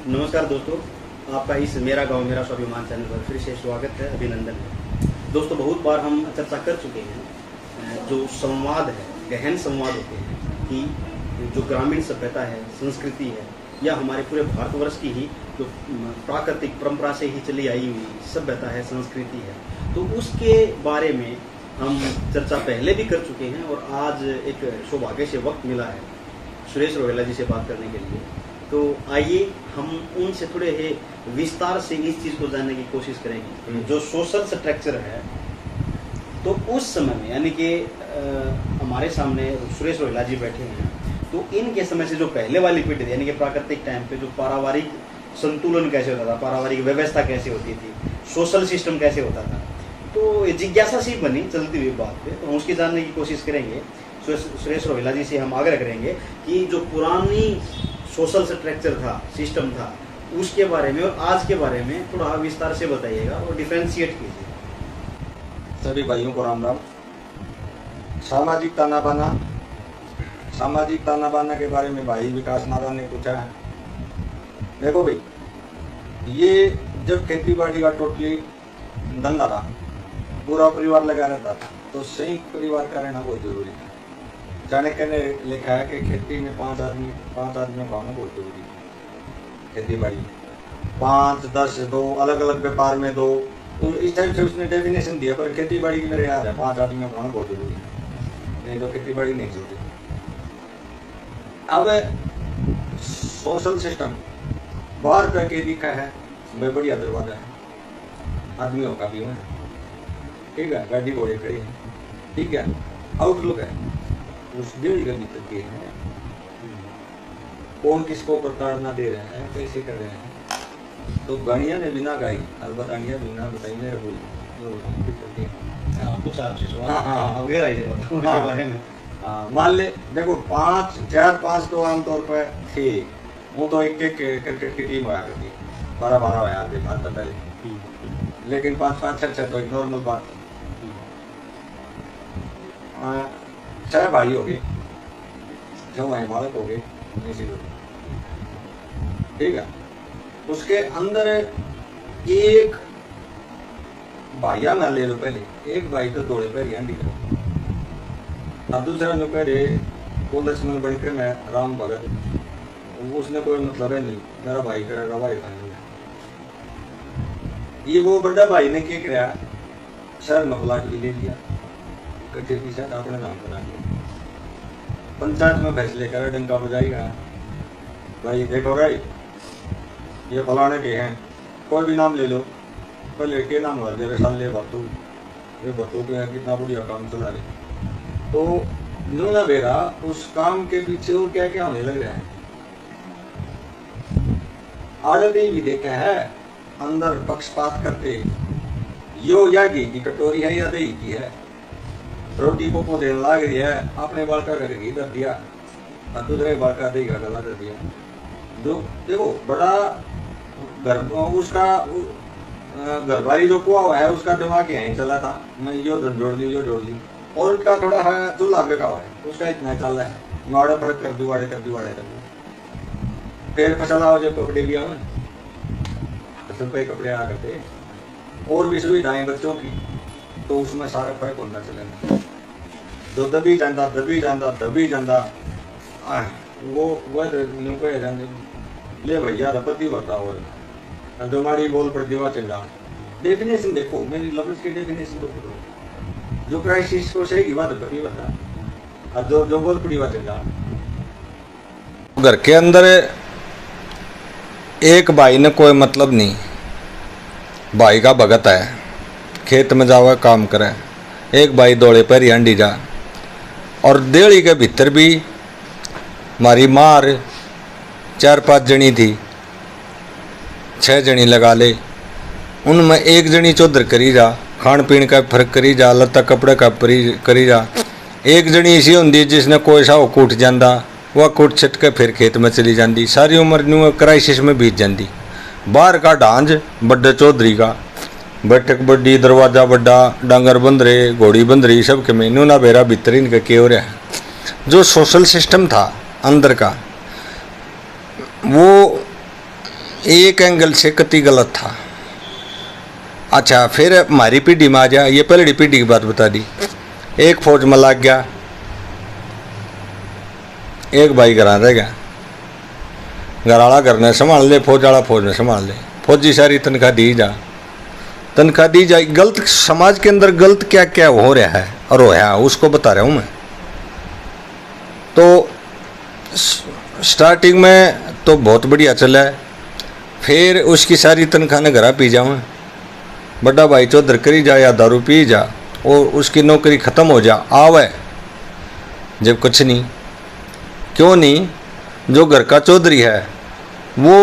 नमस्कार दोस्तों, आपका इस मेरा गांव मेरा स्वाभिमान चैनल पर फिर से स्वागत है, अभिनंदन है। दोस्तों, बहुत बार हम चर्चा कर चुके हैं जो संवाद है, गहन संवाद होते हैं कि जो ग्रामीण सभ्यता है, संस्कृति है, या हमारे पूरे भारतवर्ष की ही जो प्राकृतिक परंपरा से ही चली आई हुई सभ्यता है, संस्कृति है, तो उसके बारे में हम चर्चा पहले भी कर चुके हैं। और आज एक सौभाग्य से वक्त मिला है सुरेश रोहेला जी से बात करने के लिए। तो आइए हम उनसे थोड़े ही विस्तार से इस चीज़ को जानने की कोशिश करेंगे। जो सोशल स्ट्रक्चर है, तो उस समय में यानी कि हमारे सामने सुरेश रोहेला जी बैठे हैं, तो इनके समय से जो पहले वाली पीढ़ी थी, यानी कि प्राकृतिक टाइम पे जो पारिवारिक संतुलन कैसे होता था, पारिवारिक व्यवस्था कैसे होती थी, सोशल सिस्टम कैसे होता था, तो ये जिज्ञासा सी बनी चलती हुई बात पे। तो हम उसकी जानने की कोशिश करेंगे। सुरेश रोहेला जी से हम आग्रह करेंगे कि जो पुरानी सोशल स्ट्रक्चर था, सिस्टम था, उसके बारे में और आज के बारे में थोड़ा विस्तार से बताइएगा और डिफ्रेंशिएट कीजिए। सभी भाइयों को राम राम। सामाजिक ताना बाना के बारे में भाई विकास नारायण ने पूछा है। देखो भाई, ये जब खेती बाड़ी का टोटली धंधा था, पूरा परिवार लगा रहता था, तो संयुक्त परिवार का रहना बहुत जरूरी है। चाणक्य ने लिखा है कि खेती में पांच आदमियों का होना बहुत जरूरी है। खेती बाड़ी 5, 10, 2 अलग अलग व्यापार में 2, तो इस टाइप से उसने डेफिनेशन दिया। पर खेती बाड़ी की मेरे याद है 5 आदमियों का होना बहुत जरूरी है, नहीं तो खेती बाड़ी नहीं चलती। अब सोशल सिस्टम बाहर करके दिखा है, वह बढ़िया दरवाजा है, आदमियों का भी है, ठीक है, गाड़ी घोड़े खड़ी है, ठीक है, आउटलुक है उस डेढ़ के भीतर के है, कौन किसको प्रताड़ना दे रहे हैं, कैसे कर रहे हैं। तो गाड़ियाँ ने बिना गाई, अलबत्तानियाँ बिना बताई मेरे बोल। मान ले, देखो 5, 4, 5 तो आमतौर पर थे, वो तो एक क्रिकेट की टीम होया करती, 12-12 होया थे बात पहले, लेकिन 5-5, 6 तो एक नॉर्मल बात। 6 भाई हो गए, 6 मालक हो गए, ठीक है। उसके अंदर एक भाइया ना ले लो, पहले एक भाई तो दौड़े पैर हंडी कर, अब दूसरा जो पहले को लक्ष्मण बनकर मैं राम भगत, उसने कोई मतलब है नहीं, मेरा भाई करेगा भाई खाने। ये वो बड़ा भाई ने क्या किया, शहर में प्लाट भी ले लिया, कच्चे की शायद अपने नाम करा दिया, पंचायत में फैसले करा, डंका बजाएगा, भाई देखो भाई ये फलाने के हैं, कोई भी नाम ले लो, पहले के नाम हुआ दे साल ले बतू, ये बतू के हैं, कितना बढ़िया काम चला रहे। तो नूना बेरा उस काम के पीछे और क्या क्या होने लग रहा है। आदमी भी देखा है, अंदर पक्षपात करते, यो या घी की कटोरी है या दही की है, रोटी को देने लग रही है, अपने बालका का घी कर दिया और दूसरे बालका दही का गला कर दिया। जो देखो बड़ा घर उसका घरवाली जो कुआ हुआ है, उसका दिमाग यहीं चला था, मैं यो जोड़ दी, और उनका थोड़ा है चूल्हा का है, उसका इतना चल रहा है, माड़ा फर्क कर दी, वाड़े कर दी, फिर फसल आओ जब कपड़े भी आओ, 10 रुपये कपड़े आ करते, और भी सुविधाएं बच्चों की, तो उसमें सारा फर्क होना चलेगा। जो दबी जाता वो ले भैया रपति बताओ, तुम्हारी बोल पर दीवा चल। डेफिनेशन देखो, मेरी लफ्ज की डेफिनेशन तो जो क्राइसिस को सही की बात बता, और जो बोल पड़ी बात चल। घर के अंदर एक भाई ने कोई मतलब नहीं, भाई का भगत है, खेत में जावे काम करे, एक भाई दौड़े पैर हंडी जा। और देड़ी के भीतर भी हमारी मार 4-5 जनी थी, 6 जनी लगा ले, उनमें एक जनी चौधर करी जा, खान पीन का फर्क करी जा, लत्ता कपड़े का करी जा। एक जनी ऐसी होंगी जिसने कोई सा कूट जाता, वह कूट छट के फिर खेत में चली जाती, सारी उम्र न्यू क्राइसिस में बीत जाती। बाहर का ढांझ बड्डे चौधरी का, बैठक बड्डी, दरवाजा बड्डा, डांगर बंद रहे, घोड़ी बंद रही, सब के मेनू ना बेरा भीतरीन का के हो रहा है। जो सोशल सिस्टम था अंदर का, वो एक एंगल से कति गलत था। अच्छा, फिर हमारी पीढ़ी में आ जा, ये पहली पीढ़ी की बात बता दी। एक फौज में लग गया, एक भाई घर रह गया, घर वाला घर ने संभाल ले, फौज वाला फौज ने संभाल ले। फौजी सारी तनख्वाह दी जा, तनख्वाह दी जाए। गलत समाज के अंदर गलत क्या क्या हो रहा है और होया उसको बता रहा हूँ मैं। तो स्टार्टिंग में तो बहुत बढ़िया चला है, फिर उसकी सारी तनख्वाह ने घर पी जाऊँ, बड़ा भाई चौधर करी जा या दारू पी जा और उसकी नौकरी ख़त्म हो जा आवे जब कुछ नहीं। क्यों नहीं? जो घर का चौधरी है वो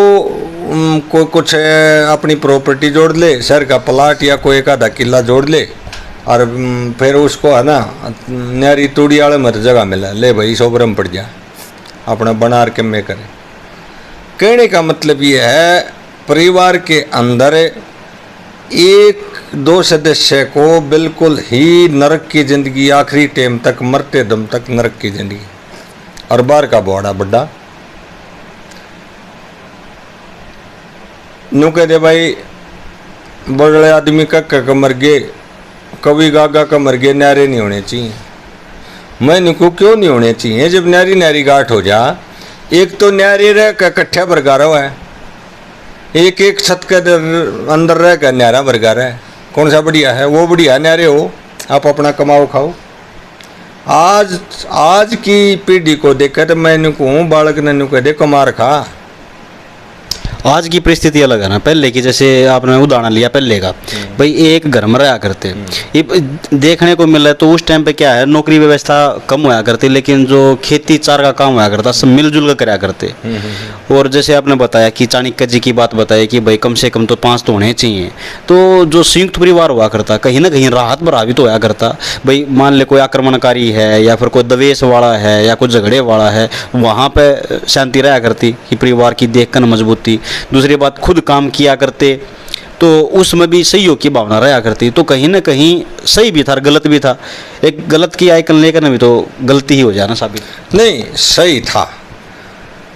कोई कुछ अपनी प्रॉपर्टी जोड़ ले, शहर का प्लाट या कोई एक आधा किला जोड़ ले और फिर उसको है ना न्यारी तूड़ी वाले मत जगह मिला ले भाई 100 ग्राम पड़ जा अपना बना के में करे। कहने का मतलब ये है परिवार के अंदर एक दो सदस्य को बिल्कुल ही नरक की जिंदगी, आखिरी टाइम तक मरते दम तक नरक की जिंदगी, और बाहर का बड़ा बड़ा न्यू कह दे भाई बड़े आदमी का मर गए, कवि गागा का मर गए, न्यारे नहीं होने चाहिए। मैं निको क्यों नहीं होने चाहिए? जब न्यारी न्यारी गाठ हो जा, एक तो न्यारी रह का कट्ठा बरगा रहा है, एक एक छत के अंदर रह कर न्यारा बरगा रहा है, कौन सा बढ़िया है? वो बढ़िया न्यारे हो, आप अपना कमाओ खाओ। आज की पीढ़ी को देखकर तो मैं कहूँ बालक ने कह दे कमा रखा। आज की परिस्थिति अलग है ना पहले की। जैसे आपने उदाहरण लिया पहले का, भाई एक घर में रहा करते, ये देखने को मिला है। तो उस टाइम पे क्या है, नौकरी व्यवस्था कम होया करती, लेकिन जो खेती चार का काम होया करता सब मिलजुल कर कराया करते। और जैसे आपने बताया कि चाणक्य जी की बात बताई कि भाई कम से कम तो 5 तो होने चाहिए। तो जो संयुक्त परिवार हुआ करता कहीं ना कहीं राहत प्रभावित होया करता। भाई मान ले कोई आक्रमणकारी है या फिर कोई दवेश वाला है या कोई झगड़े वाला है, वहाँ पे शांति रहा करती कि परिवार की देखकर मजबूती। दूसरी बात, खुद काम किया करते तो उसमें भी सहयोग की भावना रहा करती। तो कहीं ना कहीं सही भी था और गलत भी था। एक गलत की आइकन लेकर भी तो गलती ही हो जाना साबित। नहीं, सही था,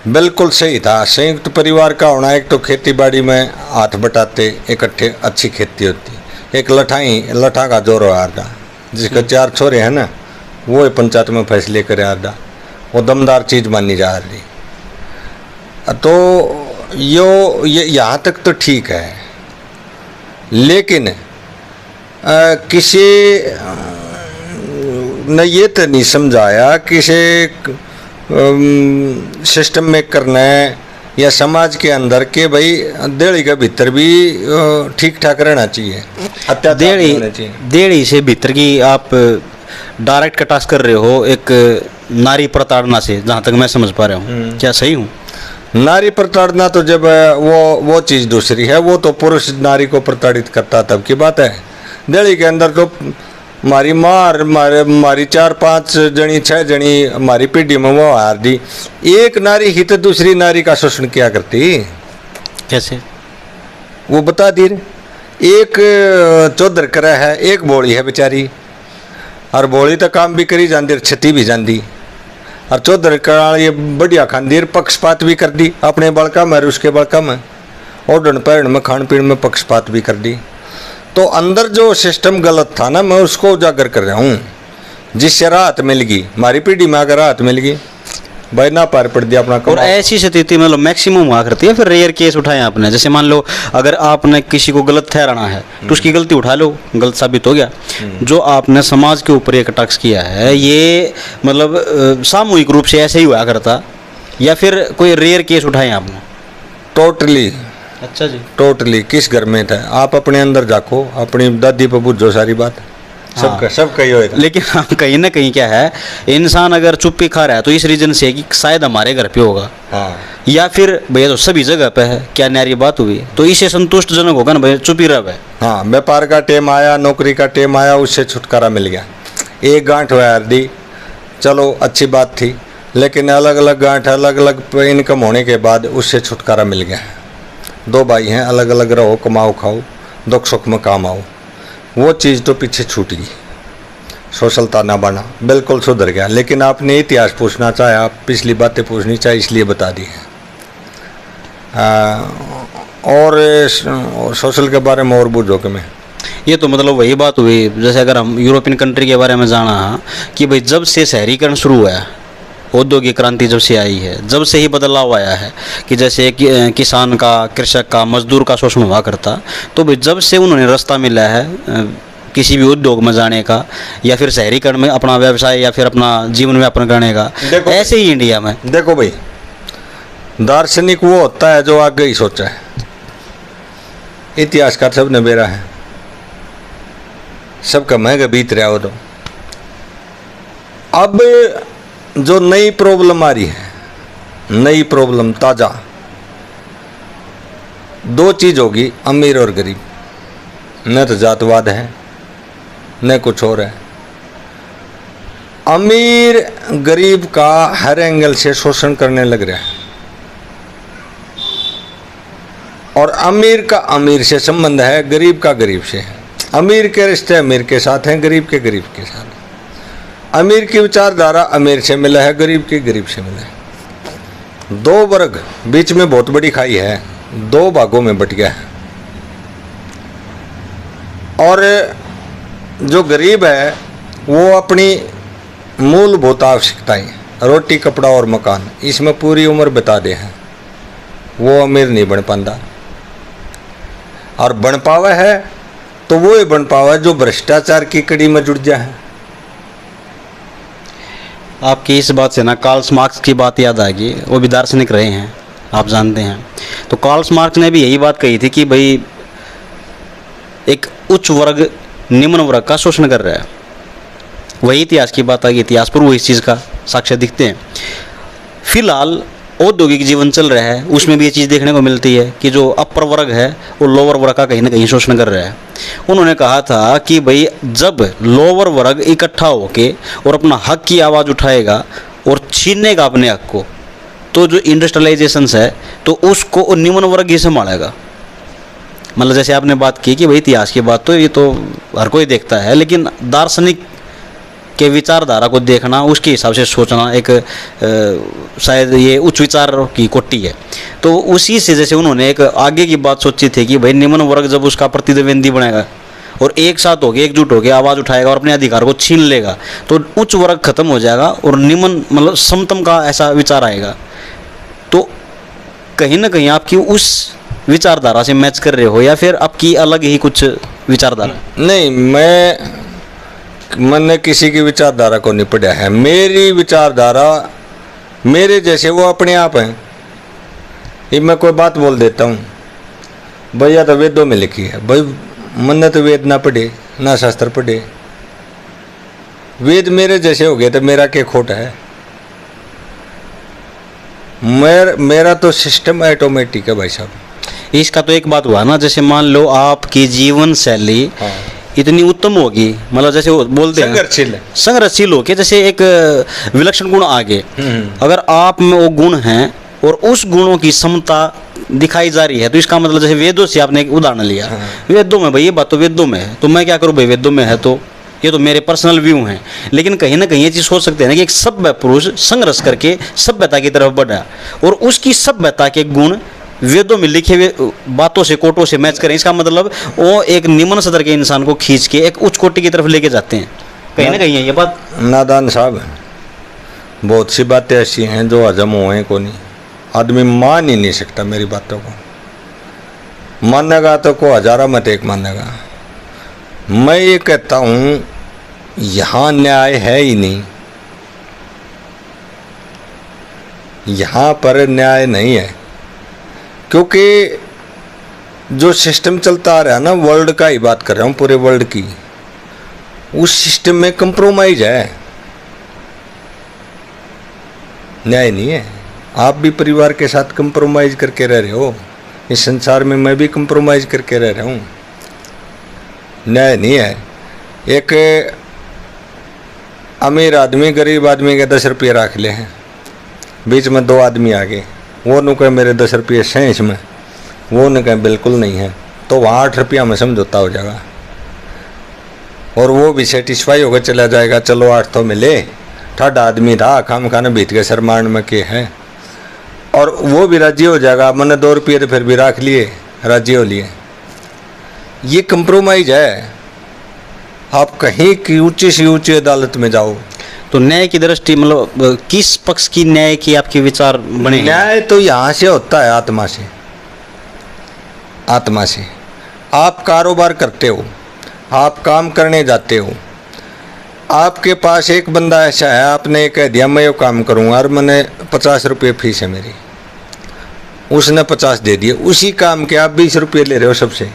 बिल्कुल सही था। संयुक्त परिवार का होना, एक तो खेती बाड़ी में हाथ बटाते इकट्ठे अच्छी खेती होती। एक लठा का जोर हो आदा, जिसके 4 छोरे हैं ना, वो पंचायत में फैसले करे आदा, वो दमदार चीज़ मानी जा रही। तो ये यहाँ तक तो ठीक है, लेकिन किसी ने ये तो नहीं समझाया किसी सिस्टम में करना है या समाज के अंदर के भाई देड़ी के भीतर भी ठीक ठाक रहना चाहिए, अत्याचार नहीं होना चाहिए। देड़ी से भीतर की आप डायरेक्ट कटास कर रहे हो एक नारी प्रताड़ना से, जहाँ तक मैं समझ पा रहा हूँ। क्या सही हूँ? नारी प्रताड़ना तो जब वो चीज़ दूसरी है, वो तो पुरुष नारी को प्रताड़ित करता तब की बात है। दिल्ली के अंदर तो मारी 4-5 जनी 6 जनी हमारी पीढ़ी में वो हार दी। एक नारी ही तो दूसरी नारी का शोषण किया करती। कैसे? वो बता दी। एक चौधर करा है, एक बोली है बेचारी, और बोली तो काम भी करी जाती, छती भी जाती, और चौधर कराल ये बढ़िया खांदी, पक्षपात भी कर दी अपने बड़का में, उसके बड़का में, ओढ़न पहन में, खान पीन में पक्षपात भी कर दी। तो अंदर जो सिस्टम गलत था ना, मैं उसको उजागर कर रहा हूँ, जिससे राहत मिल गई। हमारी पीढ़ी में अगर राहत मिल गई, भाई ना पार पड़ दिया अपना। और ऐसी स्थिति मतलब मैक्सिमम हुआ करती है। फिर रेयर केस उठाए आपने, जैसे मान लो अगर आपने किसी को गलत ठहराना है तो उसकी गलती उठा लो, गलत साबित हो गया। जो आपने समाज के ऊपर एक टैक्स किया है, ये मतलब सामूहिक रूप से ऐसे ही हुआ करता, या फिर कोई रेयर केस उठाए आपने? टोटली। अच्छा जी। टोटली किस घर में था? आप अपने अंदर जाको, अपनी दादी पर पूछो सारी बात, सबका ही होएगा। लेकिन कहीं ना कहीं क्या है, इंसान अगर चुप्पी खा रहा है तो इस रीजन से कि शायद हमारे घर पे होगा, या फिर भैया तो सभी जगह पे है, क्या न्यारी बात हुई, तो इसे संतुष्टजनक होगा ना भैया, चुप ही रहे। हाँ, व्यापार का टाइम आया, नौकरी का टाइम आया, उससे छुटकारा मिल गया। एक गांठ हुआ दी, चलो अच्छी बात थी, लेकिन अलग अलग गांठ, अलग अलग इनकम होने के बाद उससे छुटकारा मिल गया। 2 भाई हैं, अलग अलग रहो, कमाओ खाओ, दुख सुख में काम आओ, वो चीज़ तो पीछे छूट गई। सोशल ताना बाना बिल्कुल सुधर गया। लेकिन आपने इतिहास पूछना चाहे, आप पिछली बातें पूछनी चाहे, इसलिए बता दी है। और सोशल के बारे में और बूझो कि मैं ये तो मतलब वही बात हुई, जैसे अगर हम यूरोपियन कंट्री के बारे में जाना कि भाई जब से शहरीकरण शुरू हुआ है, औद्योगिक क्रांति जब से आई है, जब से ही बदलाव आया है कि जैसे किसान का, कृषक का, मजदूर का शोषण हुआ करता, तो भाई जब से उन्होंने रास्ता मिला है किसी भी उद्योग में जाने का या फिर शहरीकरण में अपना व्यवसाय या फिर अपना जीवन व्यापन करने का, ऐसे ही इंडिया में देखो भाई, दार्शनिक वो होता है जो आगे ही सोचा है, इतिहासकार सब ने बेरा है, सबका महंगा बीत रहा हो। तो अब जो नई प्रॉब्लम आ रही है, नई प्रॉब्लम ताजा, दो चीज होगी, अमीर और गरीब। न तो जातवाद है न कुछ और है। अमीर गरीब का हर एंगल से शोषण करने लग रहा है, और अमीर का अमीर से संबंध है, गरीब का गरीब से है। अमीर के रिश्ते अमीर के साथ हैं, गरीब के गरीब के साथ। अमीर की विचारधारा अमीर से मिला है, गरीब के गरीब से मिला है। दो वर्ग, बीच में बहुत बड़ी खाई है, दो भागों में बट गया है। और जो गरीब है वो अपनी मूलभूत आवश्यकताएं, रोटी कपड़ा और मकान, इसमें पूरी उम्र बिता दे हैं, वो अमीर नहीं बन पाता। और बन पावा है तो वो ही बन पावा जो भ्रष्टाचार की कड़ी में जुड़ जाए। आपकी इस बात से ना कार्ल मार्क्स की बात याद आ गई, वो भी दार्शनिक रहे हैं, आप जानते हैं। तो कार्ल मार्क्स ने भी यही बात कही थी कि भाई एक उच्च वर्ग निम्न वर्ग का शोषण कर रहा है। वही इतिहास की बात आ गई, इतिहास पर वो इस चीज़ का साक्ष्य दिखते हैं। फिलहाल औद्योगिक जीवन चल रहा है, उसमें भी ये चीज़ देखने को मिलती है कि जो अपर वर्ग है वो लोअर वर्ग का कहीं ना कहीं शोषण कर रहा है। उन्होंने कहा था कि भाई जब लोअर वर्ग इकट्ठा होके और अपना हक की आवाज़ उठाएगा और छीनेगा अपने हक को, तो जो इंडस्ट्रियलाइजेशन है तो उसको निम्न वर्ग ही संभालेगा। मतलब जैसे आपने बात की कि भाई इतिहास की बात तो ये तो हर कोई देखता है, लेकिन दार्शनिक के विचारधारा को देखना, उसके हिसाब से सोचना एक शायद ये उच्च विचार की कोटि है। तो उसी से जैसे उन्होंने एक आगे की बात सोची थी कि भाई निम्न वर्ग जब उसका प्रतिद्वंदी बनेगा और एक साथ होकर एकजुट होकर आवाज़ उठाएगा और अपने अधिकार को छीन लेगा, तो उच्च वर्ग खत्म हो जाएगा और निम्न मतलब समतम का ऐसा विचार आएगा। तो कहीं ना कहीं आपकी उस विचारधारा से मैच कर रहे हो या फिर आपकी अलग ही कुछ विचारधारा? नहीं, मैंने किसी की विचारधारा को नहीं पढ़ा है। मेरी विचारधारा मेरे जैसे वो अपने आप हैं। ये मैं कोई बात बोल देता हूँ, भैया तो वेदों में लिखी है, भाई मन तो वेद ना पढ़े ना शास्त्र पढ़े, वेद मेरे जैसे हो गए तो मेरा क्या खोट है? मेरा तो सिस्टम ऑटोमेटिक है भाई साहब। इसका तो एक बात हुआ ना, जैसे मान लो आपकी जीवन शैली इतनी उत्तम होगी, मतलब जैसे वो बोलते हैं संघर्षशील होके, जैसे एक विलक्षण गुण आगे, अगर आप में वो गुण हैं और उस गुणों की समता दिखाई जा रही है, तो इसका मतलब जैसे वेदों से आपने एक उदाहरण लिया, वेदों में भाई ये बात तो वेदों में है, तो मैं क्या करूँ भाई, वेदों में है तो ये तो मेरे पर्सनल व्यू हैं। लेकिन कहीं ना कहीं ये चीज़ सोच सकते हैं ना कि एक सभ्य पुरुष संघर्ष करके सभ्यता की तरफ बढ़ा और उसकी सभ्यता के गुण वेदों में लिखे हुए बातों से, कोटों से मैच करें, इसका मतलब वो एक निम्न सदर के इंसान को खींच के एक उच्च कोटि की तरफ लेके जाते हैं। कहीं ना कहीं है ये बात। नादान साहब, बहुत सी बातें ऐसी हैं जो हजम हुए को नहीं, आदमी मान ही नहीं सकता मेरी बातों को। मानेगा तो को हजारा मत एक मानेगा। मैं ये कहता हूँ यहाँ न्याय है ही नहीं, यहाँ पर न्याय नहीं है, क्योंकि जो सिस्टम चलता आ रहा है ना, वर्ल्ड का ही बात कर रहा हूँ, पूरे वर्ल्ड की, उस सिस्टम में कंप्रोमाइज है, न्याय नहीं है। आप भी परिवार के साथ कंप्रोमाइज करके रह रहे हो, इस संसार में मैं भी कंप्रोमाइज करके रह रहा हूँ, न्याय नहीं है। एक अमीर आदमी गरीब आदमी के 10 रुपये रख ले हैं, बीच में 2 आदमी आ गए, वो न कहे मेरे 10 रुपये हैं इसमें, वो न कहे बिल्कुल नहीं है, तो वहाँ 8 रुपया में समझौता हो जाएगा और वो भी सेटिस्फाई होकर चला जाएगा। चलो 8 तो मिले, ठाडा आदमी था, खाम खाने बीत के शरमान में के है, और वो भी राजी हो जाएगा, मैंने 2 रुपये तो फिर भी रख लिए, राजी हो लिए। ये कंप्रोमाइज है। आप कहीं की ऊंची से ऊंची अदालत में जाओ, तो न्याय की दृष्टि मतलब किस पक्ष की न्याय की आपके विचार बने हैं? न्याय तो यहाँ से होता है, आत्मा से। आत्मा से आप कारोबार करते हो, आप काम करने जाते हो, आपके पास एक बंदा ऐसा है, आपने कह दिया मैं ये काम करूँगा और मैंने 50 रुपये फीस है मेरी, उसने 50 दे दिए, उसी काम के आप 20 रुपये ले रहे हो, सबसे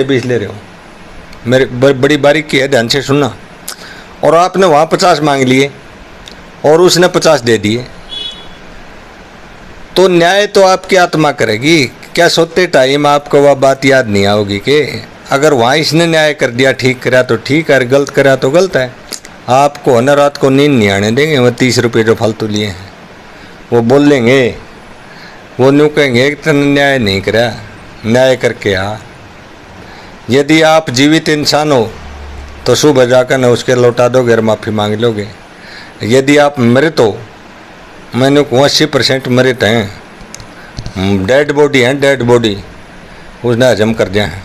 20 ले रहे हो। मेरे बड़ी बारीकी है, ध्यान से सुनना। और आपने वहाँ 50 मांग लिए और उसने 50 दे दिए, तो न्याय तो आपकी आत्मा करेगी। क्या सोते टाइम आपको वह बात याद नहीं आओगी कि अगर वहाँ इसने न्याय कर दिया, ठीक करा तो ठीक है, गलत करा तो गलत है। आपको न रात को नींद नहीं आने देंगे वो 30 रुपये जो फालतू लिए हैं। वो बोल लेंगे, वो न्यू कहेंगे कि तूने न्याय नहीं करा, न्याय करके आ। यदि आप जीवित इंसान हो तो सुबह जाकर न उसके लौटा दोगे और माफ़ी मांग लोगे। यदि आप मृत हो, मैंने 80% मृत हैं, डेड बॉडी हैं, डेड बॉडी, उसने हजम कर दिया है।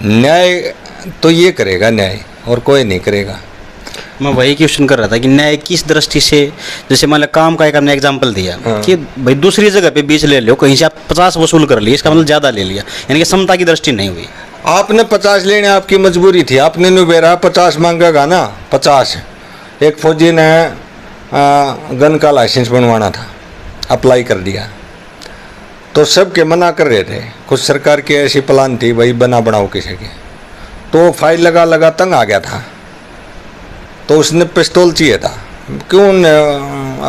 न्याय तो ये करेगा न्याय, और कोई नहीं करेगा। मैं वही क्वेश्चन कर रहा था कि न्याय किस दृष्टि से, जैसे मान लो काम का एक आपने एग्जांपल दिया कि भाई दूसरी जगह पे 20 ले लो, कहीं से आप 50 वसूल कर लिए, इसका मतलब ज़्यादा ले लिया, यानी कि समता की दृष्टि नहीं हुई। आपने 50 लेने, आपकी मजबूरी थी, आपने नुबेरा 50 मांगेगा ना, 50। एक फौजी ने गन का लाइसेंस बनवाना था, अप्लाई कर दिया, तो सब के मना कर रहे थे। कुछ सरकार की ऐसी प्लान थी भाई बनाओ किसी के, तो फाइल लगा तंग आ गया था, तो उसने पिस्तौल चाहिए था। क्यों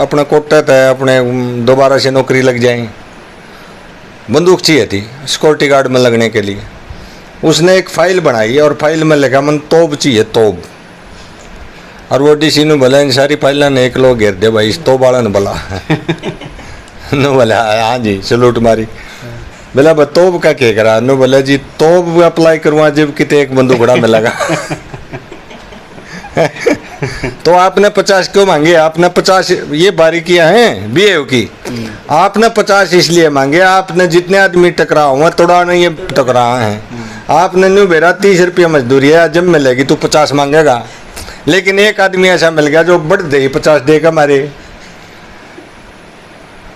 अपना कोटा था, अपने दोबारा से नौकरी लग जाए, बंदूक चाहिए थी सिक्योरिटी गार्ड में लगने के लिए। उसने एक फाइल बनाई और फाइल में लिखा मन तोब चाहिए, तोब। और वो डीसी ने बोला इन सारी फाइल ने एक लोग घेर दे भाई, इस तोब वाला ने बोला नो बोला हाँ जी, सलूट मारी। बोला तोब का क्या करा? नो बोला जी तोब अप्लाई करवा जब कितने एक बंदूकड़ा में लगा तो आपने 50 क्यों मांगे? आपने 50, ये बारीकियां हैं बीए की। आपने 50 इसलिए मांगे, आपने जितने आदमी टकरा हुआ थोड़ा नहीं, ये टकरा है। आपने न्यू बेरा 30 रुपये मजदूरी है, जब मिलेगी तो 50 मांगेगा। लेकिन एक आदमी ऐसा मिल गया जो बढ़ दे 50 देगा मारे,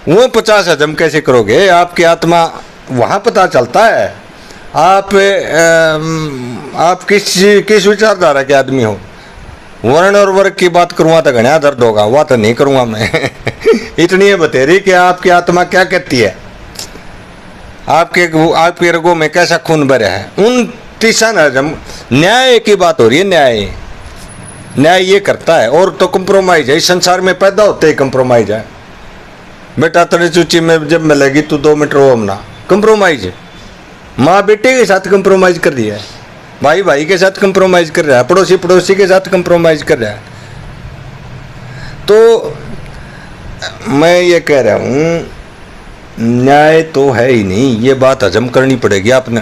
वो 50 हजम कैसे करोगे? आपकी आत्मा वहाँ पता चलता है आप किस विचारधारा के आदमी हो। वर्ण और वर्ग की बात करूँगा तो घना दर्द होगा, वह तो नहीं करूँगा मैं इतनी है बतेरी कि आपकी आत्मा क्या कहती है, आपके रगों में कैसा खून भरा है, उन तीसान हजम। न्याय की बात हो रही है, न्याय ये करता है। और तो कंप्रोमाइज है, इस संसार में पैदा होते ही कंप्रोमाइज है। बेटा तेरे चूची में जब मिलेगी तो 2 मीटर हो हमना, कंप्रोमाइज है। माँ बेटे के साथ कंप्रोमाइज कर दिया है, भाई के साथ कंप्रोमाइज कर रहा है, पड़ोसी के साथ कंप्रोमाइज कर रहा है। तो मैं ये कह रहा हूँ न्याय तो है ही नहीं, ये बात हजम करनी पड़ेगी आपने।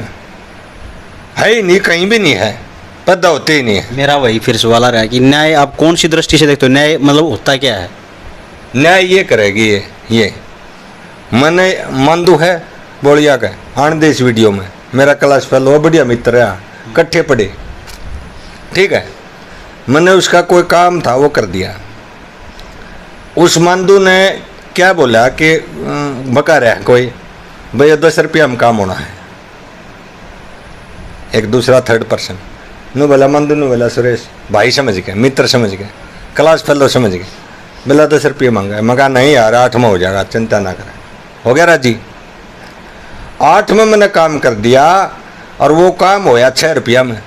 है ही नहीं, कहीं भी नहीं है, पैदा होते ही नहीं है। मेरा वही फिर सवाल आ रहा है कि न्याय आप कौन सी दृष्टि से देखते हो? न्याय मतलब होता क्या है? न्याय ये करेगी, ये मैंने मंदू है बोलिया का आन दे इस वीडियो में, मेरा क्लास फेलो बढ़िया मित्र है, इकट्ठे पढ़े, ठीक है। मैंने उसका कोई काम था वो कर दिया। उस मंदू ने क्या बोला कि बका रहा कोई भैया 10 रुपया में काम होना है। एक दूसरा थर्ड पर्सन नु बोला, मंदू नु बोला सुरेश भाई समझ गए, मित्र समझ गए, क्लास फेलो समझ गए, बोला 10 रुपये मांगा है। मगा नहीं यार 8 में हो जाएगा, चिंता ना करें। हो गया राजी। 8 में मैंने काम कर दिया और वो काम होया 6 रुपया में,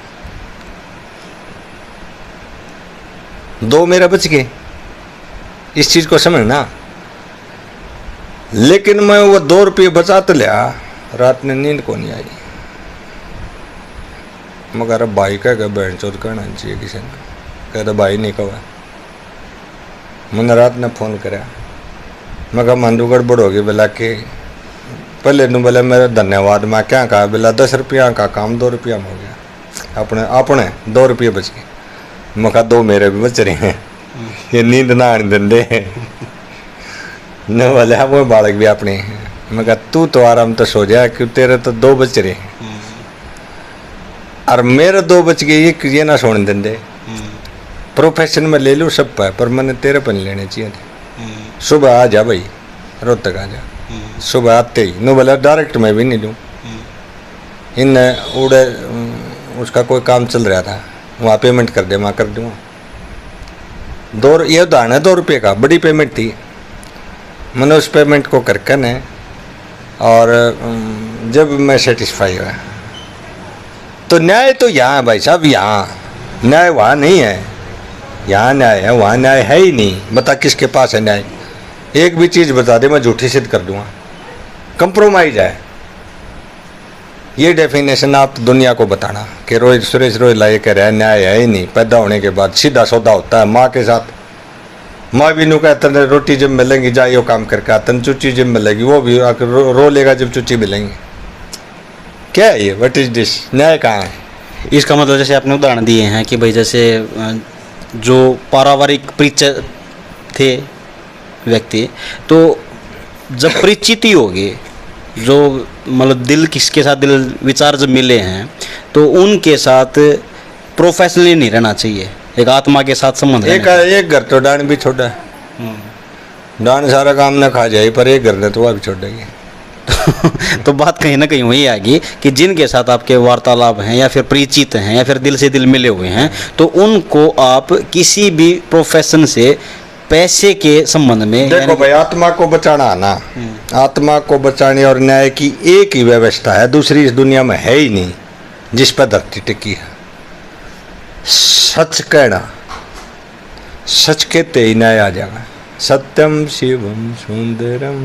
2 मेरे बच गए। इस चीज़ को समझना। लेकिन मैं वो 2 रुपये बचा तो लिया, रात में नींद को नहीं आई। मगर अब भाई का बहन चोद करना चाहिए किसी ने, कहता भाई नहीं कहा। मैंने रात ने फ़ोन करा, मैं कहा मंदू गड़बड़ होगी। बोला कि पहले नु बोला मेरा धन्यवाद, मैं क्या कहा? बोला 10 रुपया का काम 2 रुपया में हो गया, अपने 2 रुपये बच गए। मैं कहा 2 मेरे भी बच रहे हैं, ये नींद ना आने देंदे। न बोले वो बालक भी अपने हैं। मैं कहा तू तो आराम तो सो जा, क्यों तेरे तो 2 बज रहे हैं और मेरे 2 बज गए, ये ना सोने देंगे। प्रोफेशन में ले लूँ सब पर मैंने तेरे पर लेने चाहिए थे। सुबह आ जा भाई, रोज तक आ जा, सुबह आते ही नो बोला डायरेक्ट मैं भी नहीं लूँ। इन उड़े उसका कोई काम चल रहा था, वहाँ पेमेंट कर दे, वहाँ कर दूँगा। ये उदाहरण है 2 रुपये का, बड़ी पेमेंट थी। मैंने उस पेमेंट को करके न, और जब मैं सेटिस्फाई हुआ तो न्याय तो यहाँ भाई साहब, यहाँ न्याय वहाँ नहीं है, यहाँ न्याय है, वहाँ न्याय है ही नहीं। बता किसके पास है न्याय? एक भी चीज़ बता दे मैं झूठी सिद्ध कर दूँगा। कंप्रोमाइज है, ये डेफिनेशन आप दुनिया को बताना कि रोहित सुरेश रोहिला ये कह रहा है न्याय है ही नहीं। पैदा होने के बाद सीधा सौदा होता है माँ के साथ। माँ भी नू कहता है रोटी जब मिलेंगी जा यो काम करके आता, चुच्ची जब मिलेगी वो भी रो लेगा जब चुच्ची मिलेंगी। क्या है ये? What is this? न्याय कहाँ है? इसका मतलब जैसे आपने उदाहरण दिए हैं कि भाई जैसे जो पारिवारिक परिचय थे व्यक्ति, तो जब परिचित ही होगी, जो मतलब दिल किसके साथ दिल विचार जब मिले हैं, तो उनके साथ प्रोफेशनली नहीं रहना चाहिए, एक आत्मा के साथ संबंध एक घर तो डांड भी छोड़ा है, डांड सारा काम न खा जाए, पर एक घर ने तो वह भी छोड़ देगी। तो बात कहीं ना कहीं वही आएगी कि जिनके साथ आपके वार्तालाप हैं या फिर परिचित हैं या फिर दिल से दिल मिले हुए हैं, तो उनको आप किसी भी प्रोफेशन से पैसे के संबंध में, देखो भाई आत्मा को बचाना आना, आत्मा को बचाने और न्याय की एक ही व्यवस्था है, दूसरी इस दुनिया में है ही नहीं जिस पर धरती टिकी है। सच कहना, सच कहते ही न्याय आ जाएगा। सत्यम शिवम सुंदरम।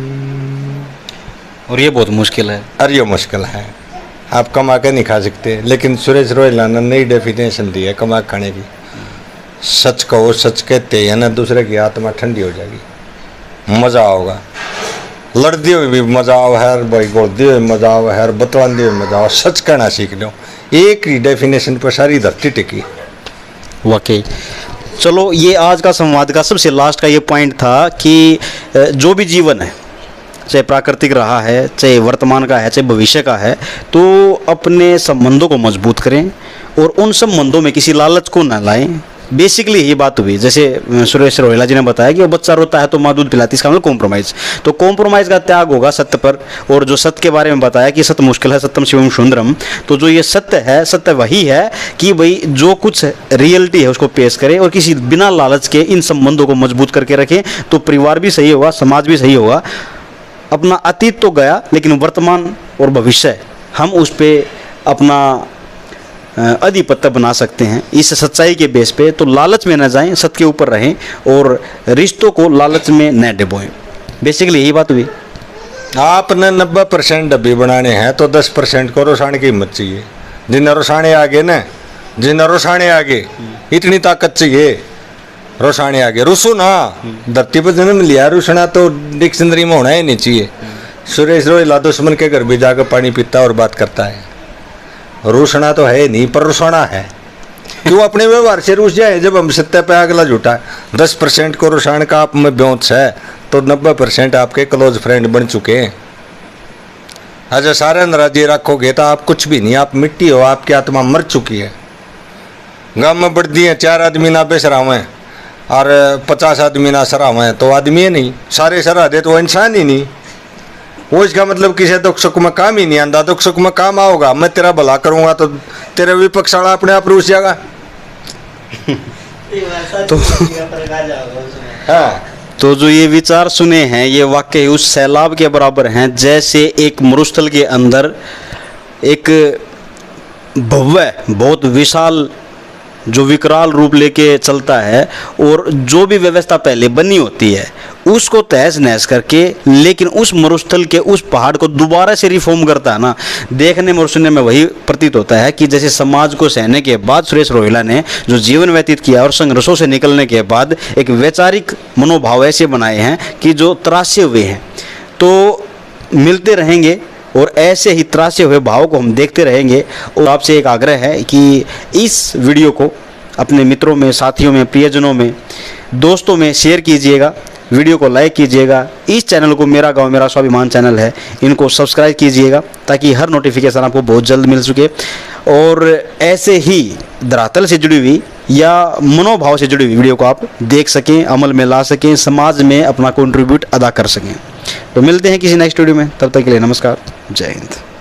और ये बहुत मुश्किल है। अरे ये मुश्किल है, आप कमा के नहीं खा सकते, लेकिन सुरेश रोहिला ने नई डेफिनेशन दी है कमा खाने की। सच कहो, सच कहते हैं ना, दूसरे की आत्मा ठंडी हो जाएगी, मज़ा होगा। लड़ते हुए भी मज़ा आओ है भाई, गोलते हुए मज़ा आओ है, बतलाते हुए मज़ा आओ। सच कहना सीख लो, एक ही डेफिनेशन पर सारी धरती टिकी। वाकई। चलो, ये आज का संवाद का सबसे लास्ट का ये पॉइंट था कि जो भी जीवन है, चाहे प्राकृतिक रहा है, चाहे वर्तमान का है, चाहे भविष्य का है, तो अपने संबंधों को मजबूत करें और उन संबंधों में किसी लालच को न लाएं। बेसिकली ये बात हुई, जैसे सुरेश रोहिला जी ने बताया कि वो बच्चा रोता है तो माँ दूध पिलाती, इसका मतलब कॉम्प्रोमाइज़। तो कॉम्प्रोमाइज़ का त्याग होगा सत्य पर। और जो सत्य के बारे में बताया कि सत्य मुश्किल है, सत्यम शिवम सुंदरम, तो जो ये सत्य है, सत्य वही है कि भाई जो कुछ रियलिटी है उसको पेश करें और किसी बिना लालच के इन संबंधों को मजबूत करके रखें, तो परिवार भी सही होगा, समाज भी सही होगा। अपना अतीत तो गया, लेकिन वर्तमान और भविष्य हम उस पर अपना अधिपत्य बना सकते हैं इस सच्चाई के बेस पे। तो लालच में न जाएं, सत्य के ऊपर रहें और रिश्तों को लालच में न डुबोएं। बेसिकली यही बात हुई। आपने 90% डब्बे बनाने हैं तो 10% को रोसाने की हिम्मत चाहिए। जिन्हें रोसाने आगे न, जिन्हें रोसाने आगे इतनी ताकत चाहिए, रोसाने आगे। रुसो ना, धरती पर जन्म लिया, रुसना तो डिक्शनरी में होना ही नहीं चाहिए। सुरेश रोहिला दुश्मन के घर भी जाकर पानी पीता और बात करता है। रूसना तो है नहीं, पर रुसाना है। क्यों अपने व्यवहार से रूस जाए जब हम सत्य पे अगला झूठा। 10% को रुसान का आप में ब्योंस है तो 90% आपके क्लोज फ्रेंड बन चुके हैं। अच्छा सारे नाराजी रखोगे तो आप कुछ भी नहीं, आप मिट्टी हो, आपकी आत्मा मर चुकी है। गाँव में बढ़ती है 4 आदमी ना बेसरा हुए और 50 आदमी ना सरा हुए, तो आदमी है नहीं। सारे सरा दे तो वो इंसान ही नहीं। वो इसका मतलब किसी दुख सुख में काम ही नहीं आंदा। दुख सुख में काम आओगा, मैं तेरा भला करूंगा तो तेरे विपक्ष वाला अपने आप रूस जाएगा। तो हाँ, तो जो ये विचार सुने हैं ये वाकई उस सैलाब के बराबर हैं, जैसे एक मरुस्थल के अंदर एक भव्य बहुत विशाल जो विकराल रूप लेके चलता है और जो भी व्यवस्था पहले बनी होती है उसको तहस नहस करके, लेकिन उस मरुस्थल के उस पहाड़ को दोबारा से रिफॉर्म करता है ना। देखने में और सुनने में वही प्रतीत होता है कि जैसे समाज को सहने के बाद सुरेश रोहिला ने जो जीवन व्यतीत किया और संघर्षों से निकलने के बाद एक वैचारिक मनोभाव ऐसे बनाए हैं कि जो तरासे हुए हैं। तो मिलते रहेंगे और ऐसे ही त्रासे हुए भाव को हम देखते रहेंगे। और आपसे एक आग्रह है कि इस वीडियो को अपने मित्रों में, साथियों में, प्रियजनों में, दोस्तों में शेयर कीजिएगा। वीडियो को लाइक कीजिएगा। इस चैनल को मेरा गांव मेरा स्वाभिमान चैनल है, इनको सब्सक्राइब कीजिएगा ताकि हर नोटिफिकेशन आपको बहुत जल्द मिल सके। और ऐसे ही धरातल से जुड़ी हुई या मनोभाव से जुड़ी हुई वीडियो को आप देख सकें, अमल में ला सकें, समाज में अपना कंट्रीब्यूट अदा कर सकें। तो मिलते हैं किसी नेक्स्ट वीडियो में, तब तक के लिए नमस्कार, जय हिंद।